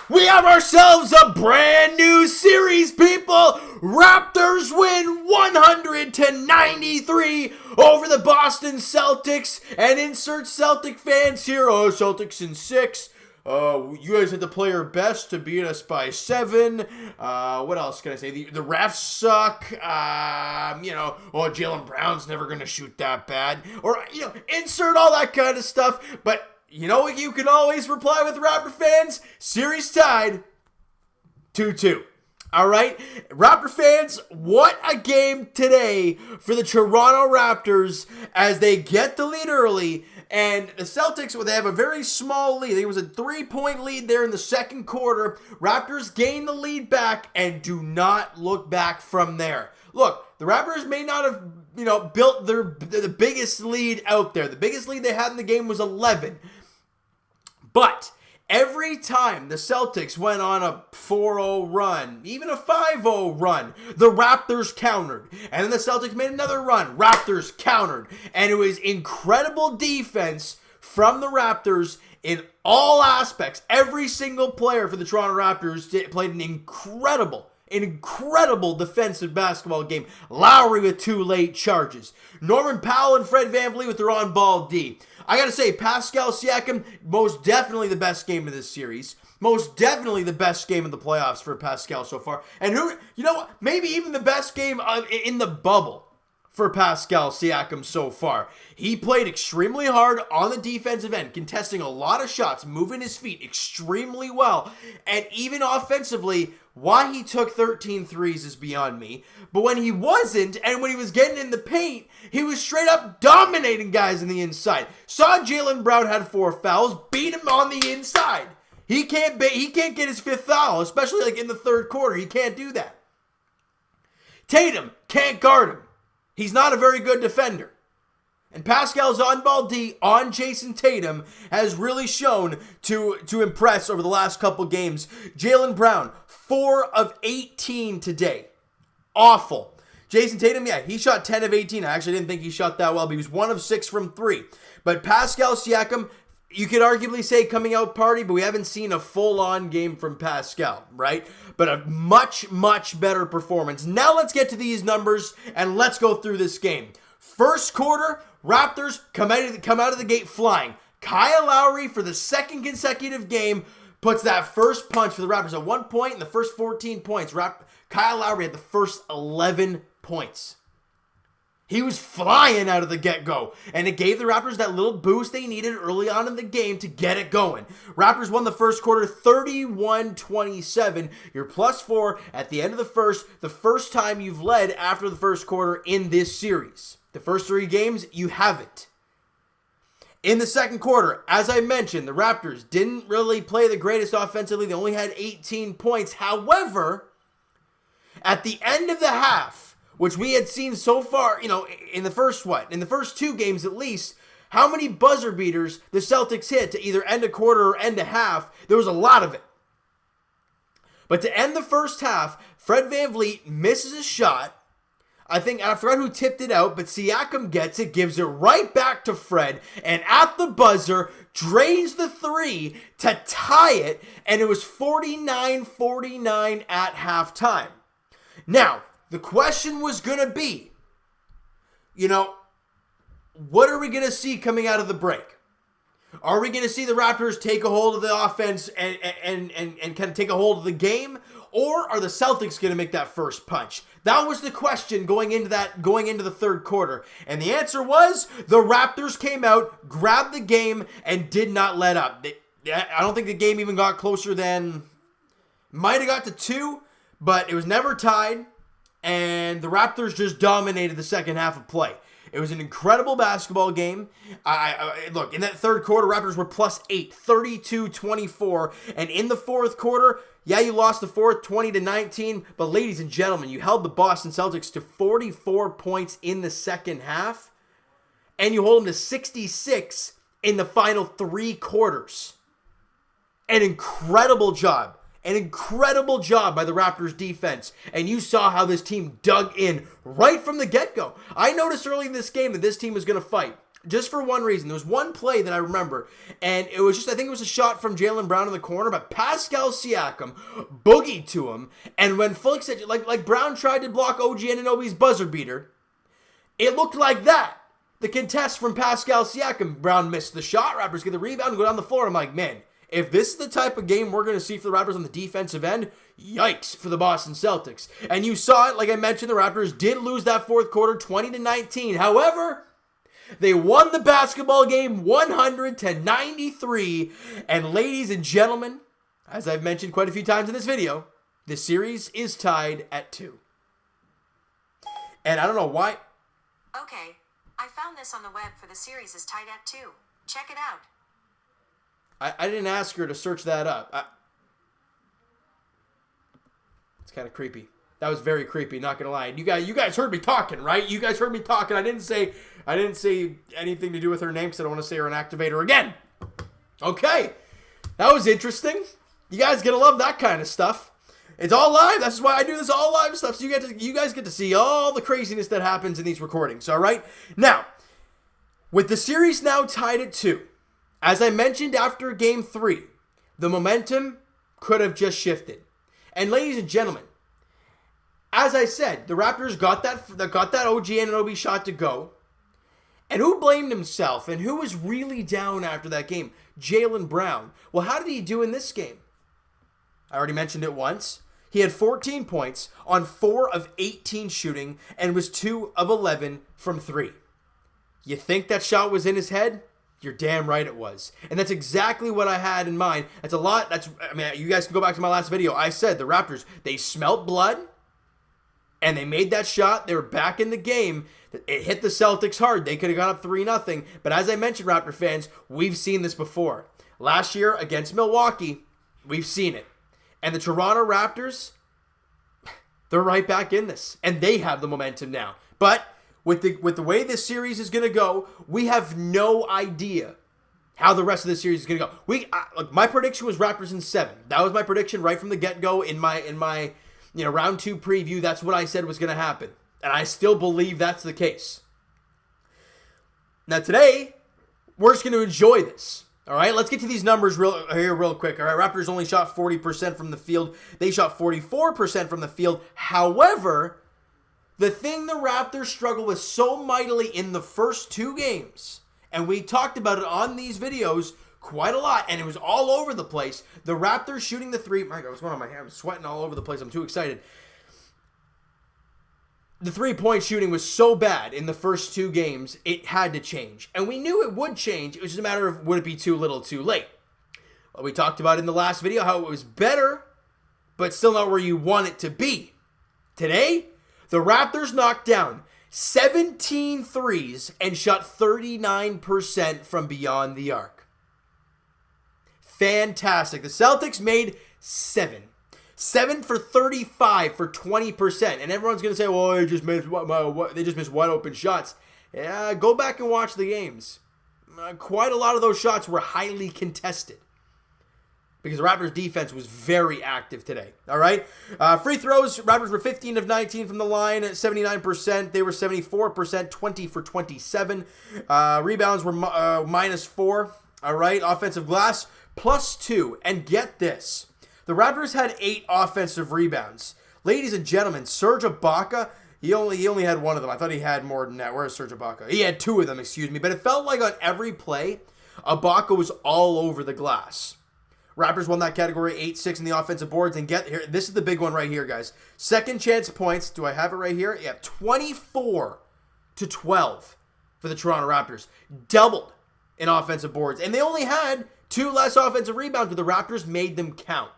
We have ourselves a brand new series, people! Raptors win 100-93 over the Boston Celtics. And insert Celtic fans here. Oh, Celtics in 6. You guys had to play your best to beat us by 7. What else can I say? The refs suck. Jaylen Brown's never going to shoot that bad. Or, insert all that kind of stuff. But you know what you can always reply with, Raptor fans? Series tied 2-2. All right? Raptor fans, what a game today for the Toronto Raptors as they get the lead early. And the Celtics, they have a very small lead. There was a 3-point lead there in the second quarter. Raptors gain the lead back and do not look back from there. Look, the Raptors may not have, built the biggest lead out there. The biggest lead they had in the game was 11. But every time the Celtics went on a 4-0 run, even a 5-0 run, the Raptors countered. And then the Celtics made another run. Raptors countered. And it was incredible defense from the Raptors in all aspects. Every single player for the Toronto Raptors played an incredible defensive basketball game. Lowry with 2 late charges. Norman Powell and Fred VanVleet with their on-ball D. I gotta say, Pascal Siakam, most definitely the best game of this series. Most definitely the best game of the playoffs for Pascal so far. And maybe even the best game in the bubble for Pascal Siakam so far. He played extremely hard on the defensive end, contesting a lot of shots, moving his feet extremely well. And even offensively, why he took 13 threes is beyond me. But when he wasn't, and when he was getting in the paint, he was straight up dominating guys in the inside. Saw Jaylen Brown had 4 fouls, beat him on the inside. He can't get his 5th foul, especially in the third quarter. He can't do that. Tatum can't guard him. He's not a very good defender. And Pascal's on-ball D on Jason Tatum has really shown to impress over the last couple games. Jaylen Brown, 4 of 18 today. Awful. Jason Tatum, he shot 10 of 18. I actually didn't think he shot that well, but he was 1 of 6 from 3. But Pascal Siakam, you could arguably say coming out party, but we haven't seen a full-on game from Pascal, right? But a much, much better performance. Now let's get to these numbers, and let's go through this game. First quarter, Raptors come out of the gate flying. Kyle Lowry, for the second consecutive game, puts that first punch for the Raptors. At one point in the first 14 points, Kyle Lowry had the first 11 points. He was flying out of the get-go, and it gave the Raptors that little boost they needed early on in the game to get it going. Raptors won the first quarter 31-27. You're +4 at the end of the first time you've led after the first quarter in this series. The first 3 games, you haven't. In the second quarter, as I mentioned, the Raptors didn't really play the greatest offensively. They only had 18 points. However, at the end of the half, which we had seen so far, in the first 2 games at least, how many buzzer beaters the Celtics hit to either end a quarter or end a half, there was a lot of it. But to end the first half, Fred VanVleet misses a shot. I forgot who tipped it out, but Siakam gets it, gives it right back to Fred, and at the buzzer, drains the 3 to tie it, and it was 49-49 at halftime. Now, the question was going to be, what are we going to see coming out of the break? Are we going to see the Raptors take a hold of the offense and kind of take a hold of the game? Or are the Celtics going to make that first punch? That was the question going into the third quarter. And the answer was the Raptors came out, grabbed the game, and did not let up. I don't think the game even got closer than, might have got to 2, but it was never tied. And the Raptors just dominated the second half of play. It was an incredible basketball game. Look, in that third quarter, Raptors were +8, 32-24. And in the fourth quarter, you lost the fourth 20-19. But ladies and gentlemen, you held the Boston Celtics to 44 points in the second half. And you hold them to 66 in the final 3 quarters. An incredible job. An incredible job by the Raptors defense. And you saw how this team dug in right from the get-go. I noticed early in this game that this team was going to fight. just for one reason. There was one play that I remember, and it was just, I think it was a shot from Jaylen Brown in the corner, but Pascal Siakam boogied to him, and when Flick said, like Brown tried to block OG Anunoby's buzzer beater, it looked like that. The contest from Pascal Siakam, Brown missed the shot, Raptors get the rebound and go down the floor. I'm like, man, if this is the type of game we're going to see for the Raptors on the defensive end, yikes for the Boston Celtics. And you saw it, like I mentioned, the Raptors did lose that fourth quarter 20-19. However, they won the basketball game 100-93. And ladies and gentlemen, as I've mentioned quite a few times in this video, the series is tied at 2. And I don't know why. Okay, I found this on the web for the series is tied at 2. Check it out. I didn't ask her to search that up. It's kind of creepy. That was very creepy, not gonna lie. You guys heard me talking, right? You guys heard me talking. I didn't say anything to do with her name because I don't want to say her an activator again. Okay, that was interesting. You guys gonna love that kind of stuff. It's all live. That's why I do this all live stuff. So you guys get to see all the craziness that happens in these recordings. All right. Now, with the series now tied at 2, as I mentioned after Game 3, the momentum could have just shifted. And ladies and gentlemen, as I said, the Raptors got that OG Anunoby shot to go. And who blamed himself? And who was really down after that game? Jaylen Brown. Well, how did he do in this game? I already mentioned it once. He had 14 points on 4 of 18 shooting and was 2 of 11 from 3. You think that shot was in his head? You're damn right it was. And that's exactly what I had in mind. That's a lot. You guys can go back to my last video. I said the Raptors, they smelt blood and they made that shot. They were back in the game. It hit the Celtics hard. They could have gone up 3-0. But as I mentioned, Raptor fans, we've seen this before. Last year against Milwaukee, we've seen it. And the Toronto Raptors, they're right back in this. And they have the momentum now. But with the way this series is going to go, we have no idea how the rest of the series is going to go. Look, my prediction was Raptors in 7. That was my prediction right from the get-go in my round 2 preview. That's what I said was going to happen. And I still believe that's the case. Now today, we're just going to enjoy this. All right, let's get to these numbers real quick. All right, Raptors only shot 40% from the field. They shot 44% from the field. However, the thing the Raptors struggled with so mightily in the first 2 games, and we talked about it on these videos quite a lot, and it was all over the place. The Raptors shooting the 3. My God, what's going on? My hand? I'm sweating all over the place. I'm too excited. The 3-point shooting was so bad in the first 2 games, it had to change. And we knew it would change. It was just a matter of would it be too little, too late. Well, we talked about in the last video how it was better, but still not where you want it to be. Today, the Raptors knocked down 17 threes and shot 39% from beyond the arc. Fantastic. The Celtics made 7. 7 for 35 for 20%. And everyone's going to say, well, they just missed wide open shots. Yeah, go back and watch the games. Quite a lot of those shots were highly contested because the Raptors defense was very active today. All right. Free throws, Raptors were 15 of 19 from the line at 79%. They were 74%, 20 for 27. Rebounds were -4. All right. Offensive glass, +2. And get this. The Raptors had 8 offensive rebounds. Ladies and gentlemen, Serge Ibaka, he only had 1 of them. I thought he had more than that. Where's Serge Ibaka? He had 2 of them, excuse me. But it felt like on every play, Ibaka was all over the glass. Raptors won that category 8-6 in the offensive boards. And get here, this is the big one right here, guys. Second chance points. Do I have it right here? Yeah, 24-12 for the Toronto Raptors. Doubled in offensive boards. And they only had 2 less offensive rebounds, but the Raptors made them count.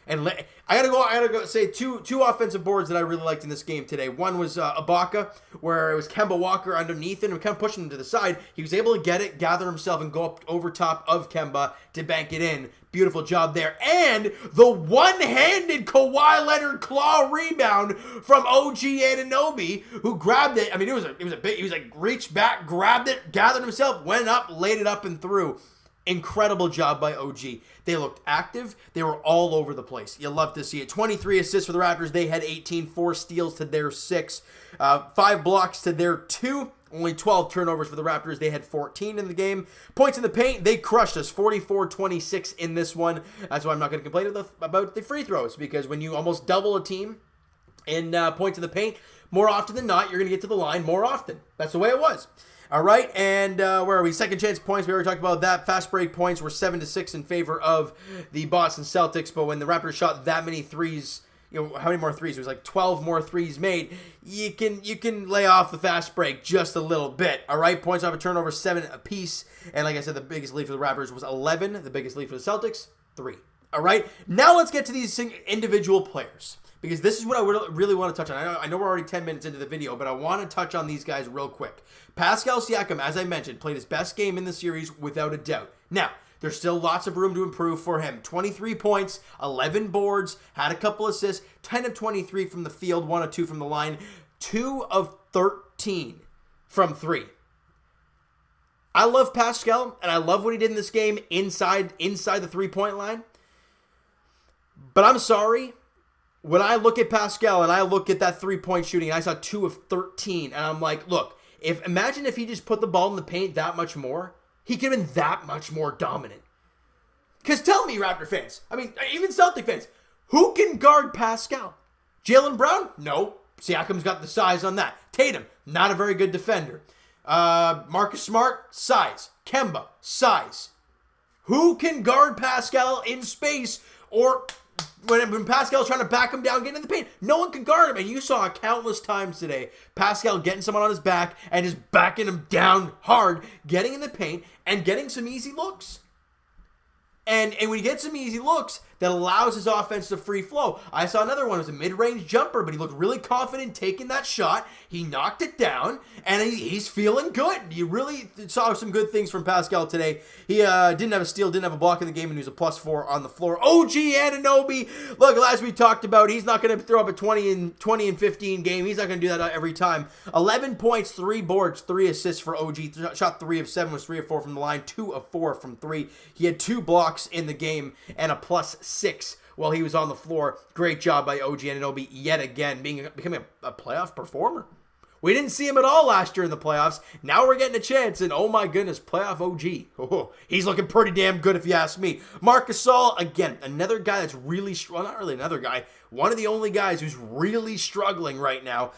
And I gotta go say two offensive boards that I really liked in this game today. One was Ibaka, where it was Kemba Walker underneath him and kind of pushing him to the side. He was able to get it, gather himself, and go up over top of Kemba to bank it in. Beautiful job there. And the one-handed Kawhi Leonard claw rebound from OG Anunoby, who grabbed it. I mean, it was a big. He was like reached back, grabbed it, gathered himself, went up, laid it up and through. Incredible job by OG. They looked active. They were all over the place. You love to see it. 23 assists for the Raptors. They had 18. 4 steals to their 6. 5 blocks to their 2. Only 12 turnovers for the Raptors. They had 14 in the game. Points in the paint, they crushed us. 44-26 in this one. That's why I'm not going to complain about the free throws, because when you almost double a team in points in the paint, more often than not, you're going to get to the line more often. That's the way it was. All right, and where are we? Second chance points, we already talked about that. Fast break points were 7-6 in favor of the Boston Celtics, but when the Raptors shot that many threes, how many more threes? It was like 12 more threes made. You can lay off the fast break just a little bit. All right, points off a turnover, 7 apiece. And like I said, the biggest lead for the Raptors was 11. The biggest lead for the Celtics, 3. All right, now let's get to these individual players, because this is what I really want to touch on. I know we're already 10 minutes into the video, but I want to touch on these guys real quick. Pascal Siakam, as I mentioned, played his best game in the series without a doubt. Now, there's still lots of room to improve for him. 23 points, 11 boards, had a couple assists, 10 of 23 from the field, 1 of 2 from the line, 2 of 13 from 3. I love Pascal, and I love what he did in this game inside the 3-point line. But I'm sorry, when I look at Pascal and I look at that 3-point shooting, and I saw 2 of 13, and I'm like, look, imagine if he just put the ball in the paint that much more, he could have been that much more dominant. Because tell me, Raptor fans, I mean, even Celtic fans, who can guard Pascal? Jaylen Brown? No. Siakam's got the size on that. Tatum, not a very good defender. Marcus Smart, size. Kemba, size. Who can guard Pascal in space, or when Pascal's trying to back him down, getting in the paint? No one can guard him. And you saw countless times today, Pascal getting someone on his back and just backing him down hard, getting in the paint and getting some easy looks. And when he gets some easy looks, that allows his offense to free flow. I saw another one. It was a mid-range jumper, but he looked really confident taking that shot. He knocked it down, and he's feeling good. You really saw some good things from Pascal today. He didn't have a steal, didn't have a block in the game, and he was a +4 on the floor. OG Anunoby, look, as we talked about, he's not going to throw up a 20 and 15 game. He's not going to do that every time. 11 points, 3 boards, 3 assists for OG. Shot 3 of 7, was 3 of 4 from the line, 2 of 4 from 3. He had 2 blocks in the game and a +6 while he was on the floor. Great job by OG Anunoby yet again, becoming a playoff performer. We didn't see him at all last year in the playoffs. Now we're getting a chance, and oh my goodness, playoff OG. Oh, he's looking pretty damn good if you ask me. Marc Gasol, again, another guy that's really, well, not really another guy, one of the only guys who's really struggling right now.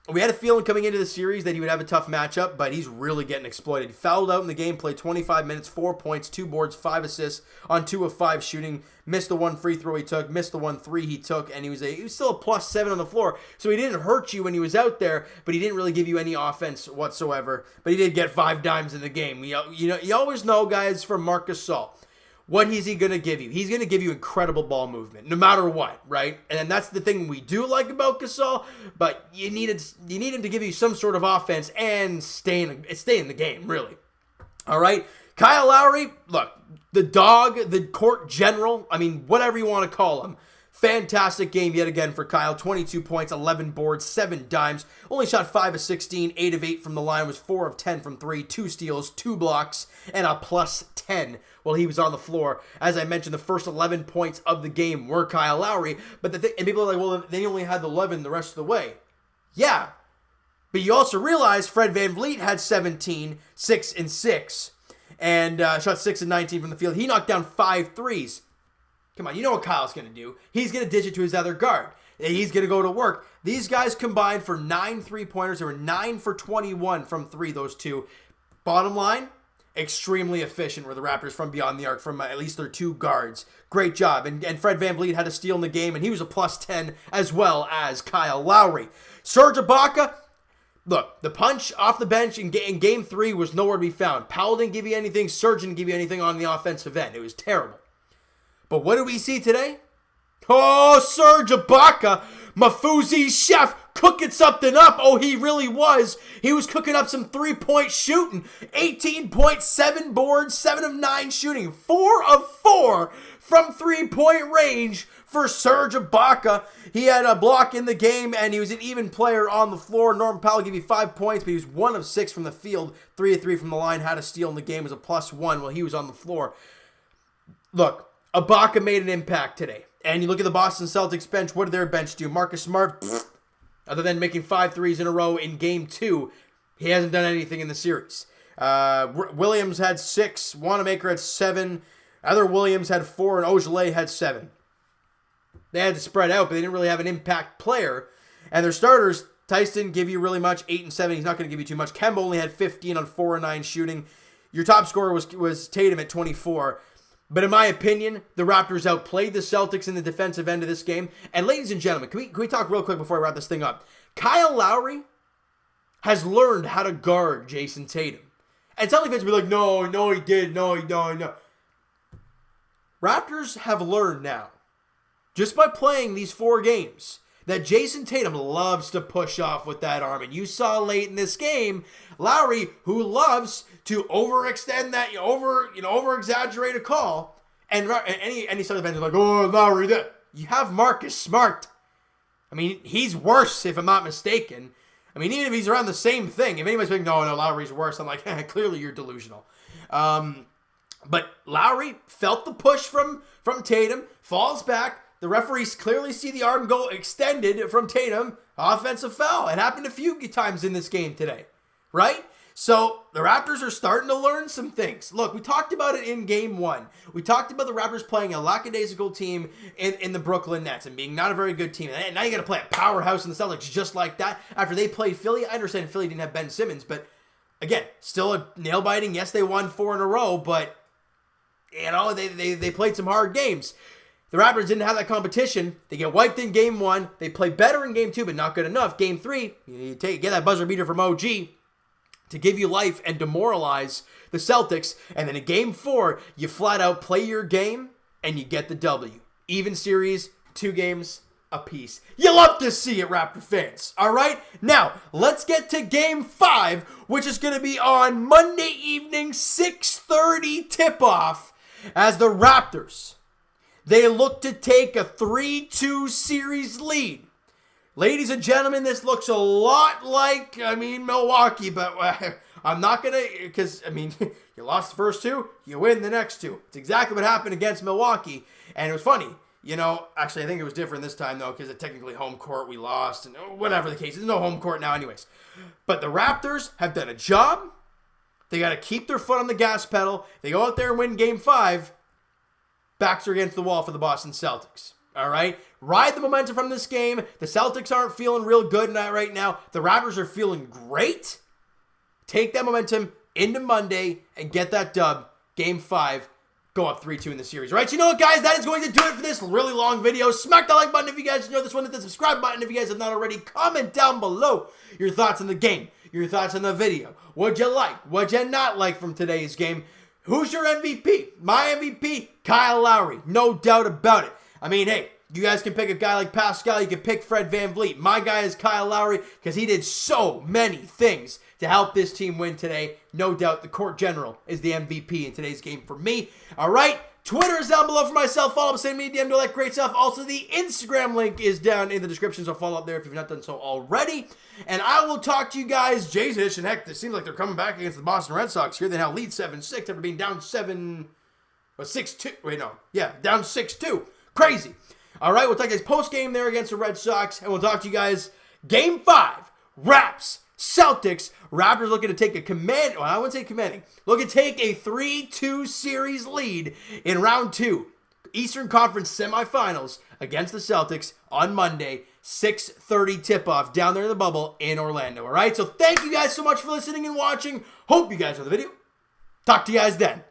We had a feeling coming into the series that he would have a tough matchup, but he's really getting exploited. He fouled out in the game, played 25 minutes, 4 points, 2 boards, 5 assists on 2 of 5 shooting. Missed the 1 free throw he took, missed the 1 3 he took, and he was still a +7 on the floor. So he didn't hurt you when he was out there, but he didn't really give you any offense whatsoever. But he did get 5 dimes in the game. You always know, guys, from Marc Gasol, what is he going to give you? He's going to give you incredible ball movement, no matter what, right? And that's the thing we do like about Gasol, but you need him to give you some sort of offense and stay in the game, really. All right? Kyle Lowry, look, the dog, the court general, I mean, whatever you want to call him. Fantastic game yet again for Kyle. 22 points, 11 boards, 7 dimes. Only shot 5 of 16, 8 of 8 from the line. Was 4 of 10 from 3, 2 steals, 2 blocks, and a +10 while he was on the floor. As I mentioned, the first 11 points of the game were Kyle Lowry. But and people are like, well, they only had 11 the rest of the way. Yeah. But you also realize Fred VanVleet had 17, 6 and 6. And shot 6 and 19 from the field. He knocked down 5 threes. Come on, you know what Kyle's going to do. He's going to dish it to his other guard. He's going to go to work. These guys combined for 9 3-pointers. They were 9 for 21 from 3, those two. Bottom line, extremely efficient were the Raptors from beyond the arc, from at least their 2 guards. Great job. And Fred VanVleet had a steal in the game, and he was a +10 as well as Kyle Lowry. Serge Ibaka, look, the punch off the bench in Game 3 was nowhere to be found. Powell didn't give you anything. Serge didn't give you anything on the offensive end. It was terrible. But what do we see today? Oh, Serge Ibaka, Mafuzi's chef, cooking something up. Oh, he really was. He was cooking up some three-point shooting. 18.7 boards, 7 of 9 shooting, 4 of 4 from three-point range for Serge Ibaka. He had a block in the game, and he was an even player on the floor. Norman Powell gave you 5 points, but he was 1 of 6 from the field, 3 of 3 from the line, had a steal in the game, was a +1 while he was on the floor. Look, Ibaka made an impact today. And you look at the Boston Celtics bench, what did their bench do? Marcus Smart, other than making 5 threes in a row in Game 2, he hasn't done anything in the series. Williams had 6, Wanamaker had 7, other Williams had 4, and Ojale had 7. They had to spread out, but they didn't really have an impact player. And their starters, Tice didn't give you really much, 8 and 7. He's not going to give you too much. Kemba only had 15 on 4 and 9 shooting. Your top scorer was Tatum at 24. But in my opinion, the Raptors outplayed the Celtics in the defensive end of this game. And ladies and gentlemen, can we talk real quick before I wrap this thing up? Kyle Lowry has learned how to guard Jason Tatum. And Celtics fans will be like, no, he did. No. Raptors have learned now, just by playing these 4 games, that Jason Tatum loves to push off with that arm. And you saw late in this game, Lowry, who loves to overextend that, over-exaggerate a call. And any sort of fans are like, oh, Lowry, that. You have Marcus Smart. I mean, he's worse, if I'm not mistaken. I mean, even if he's around the same thing, if anybody's like, no, Lowry's worse, I'm like, clearly you're delusional. But Lowry felt the push from Tatum, falls back. The referees clearly see the arm go extended from Tatum. Offensive foul. It happened a few times in this game today, right? So the Raptors are starting to learn some things. Look, we talked about it in Game 1. We talked about the Raptors playing a lackadaisical team in the Brooklyn Nets and being not a very good team. And now you got to play a powerhouse in the Celtics just like that after they played Philly. I understand Philly didn't have Ben Simmons, but again, still a nail-biting. Yes, they won 4 in a row, but they played some hard games. The Raptors didn't have that competition. They get wiped in Game 1. They play better in Game 2, but not good enough. Game 3, you get that buzzer beater from OG to give you life and demoralize the Celtics. And then in Game 4, you flat out play your game and you get the W. Even series, 2 games apiece. You love to see it, Raptor fans. All right? Now, let's get to Game 5, which is going to be on Monday evening, 6:30 tip-off, as the Raptors, they look to take a 3-2 series lead. Ladies and gentlemen, this looks a lot like, Milwaukee, but I'm not going to, because, you lost the first 2, you win the next 2. It's exactly what happened against Milwaukee, and it was funny. Actually, I think it was different this time, though, because it technically home court, we lost, and whatever the case. There's no home court now anyways. But the Raptors have done a job. They got to keep their foot on the gas pedal. They go out there and win Game 5. Backs are against the wall for the Boston Celtics. All right? Ride the momentum from this game. The Celtics aren't feeling real good in that right now. The Raptors are feeling great. Take that momentum into Monday and get that dub. Game 5. Go up 3-2 in the series. All right, so you know what, guys? That is going to do it for this really long video. Smack the like button if you guys enjoyed this one. Hit the subscribe button if you guys have not already. Comment down below your thoughts on the game. Your thoughts on the video. What'd you like? What'd you not like from today's game? Who's your MVP? My MVP, Kyle Lowry. No doubt about it. Hey, you guys can pick a guy like Pascal. You can pick Fred VanVleet. My guy is Kyle Lowry because he did so many things to help this team win today. No doubt the court general is the MVP in today's game for me. All right. Twitter is down below for myself. Follow up, send me a DM, do all that great stuff. Also, the Instagram link is down in the description, so follow up there if you've not done so already. And I will talk to you guys, Jason, and heck, it seems like they're coming back against the Boston Red Sox here. They now lead 7-6 after being down 6-2. Down 6-2. Crazy. All right, we'll talk to you guys post-game there against the Red Sox, and we'll talk to you guys Game 5, Raps, Celtics. Raptors looking to take looking to take a 3-2 series lead in round 2. Eastern Conference semifinals against the Celtics on Monday, 6:30 tip-off down there in the bubble in Orlando. All right, so thank you guys so much for listening and watching. Hope you guys enjoyed the video. Talk to you guys then.